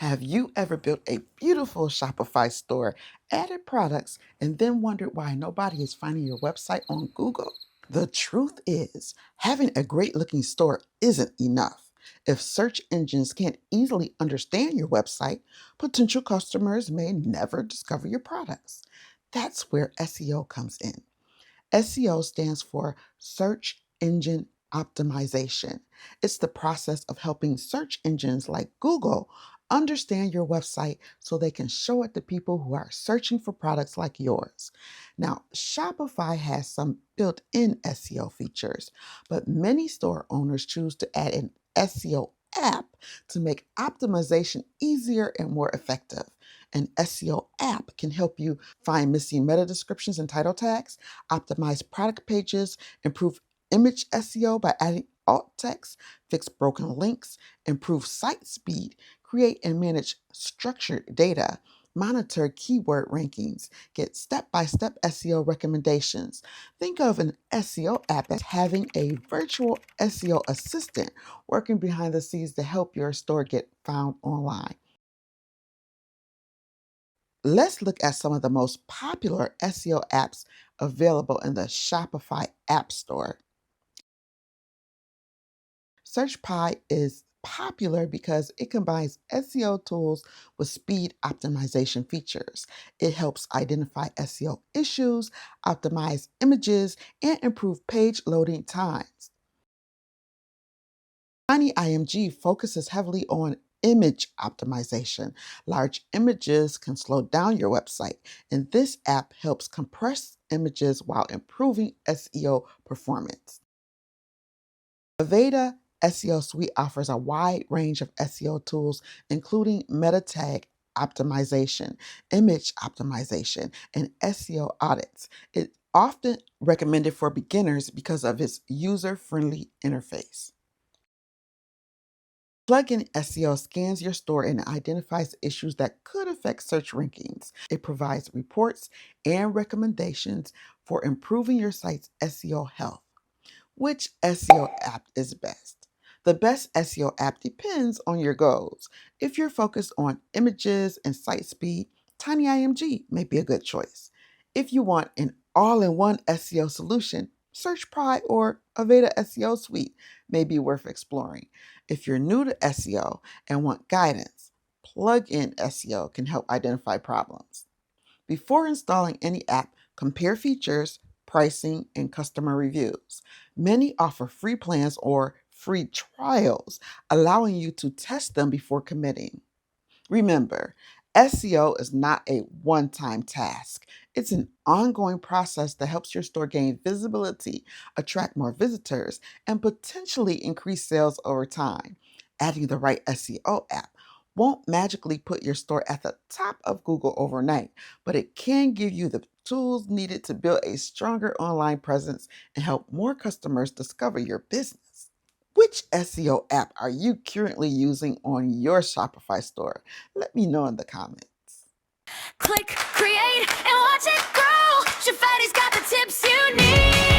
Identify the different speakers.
Speaker 1: Have you ever built a beautiful Shopify store, added products, and then wondered why nobody is finding your website on Google? The truth is, having a great looking store isn't enough. If search engines can't easily understand your website, potential customers may never discover your products. That's where SEO comes in. SEO stands for Search Engine Optimization. It's the process of helping search engines like Google understand your website so they can show it to people who are searching for products like yours. Now, Shopify has some built in SEO features, but many store owners choose to add an SEO app to make optimization easier and more effective. An SEO app can help you find missing meta descriptions and title tags, optimize product pages, improve image SEO by adding alt text, fix broken links, improve site speed, create and manage structured data, monitor keyword rankings, get step-by-step SEO recommendations. Think of an SEO app as having a virtual SEO assistant working behind the scenes to help your store get found online. Let's look at some of the most popular SEO apps available in the Shopify App Store. SearchPy is popular because it combines SEO tools with speed optimization features. It helps identify SEO issues, optimize images, and improve page loading times. TinyIMG focuses heavily on image optimization. Large images can slow down your website, and this app helps compress images while improving SEO performance. Aveda SEO Suite offers a wide range of SEO tools, including meta tag optimization, image optimization, and SEO audits. It's often recommended for beginners because of its user-friendly interface. Plugin SEO scans your store and identifies issues that could affect search rankings. It provides reports and recommendations for improving your site's SEO health. Which SEO app is best? The best SEO app depends on your goals. If you're focused on images and site speed, TinyIMG may be a good choice. If you want an all-in-one SEO solution, SearchPry or Aveda SEO Suite may be worth exploring. If you're new to SEO and want guidance, Plugin SEO can help identify problems. Before installing any app, compare features, pricing, and customer reviews. Many offer free plans or free trials, allowing you to test them before committing. Remember, SEO is not a one time task. It's an ongoing process that helps your store gain visibility, attract more visitors, and potentially increase sales over time. Adding the right SEO app won't magically put your store at the top of Google overnight, but it can give you the tools needed to build a stronger online presence and help more customers discover your business. Which SEO app are you currently using on your Shopify store? Let me know in the comments.
Speaker 2: Click, create, and watch it grow. Shufetti's got the tips you need.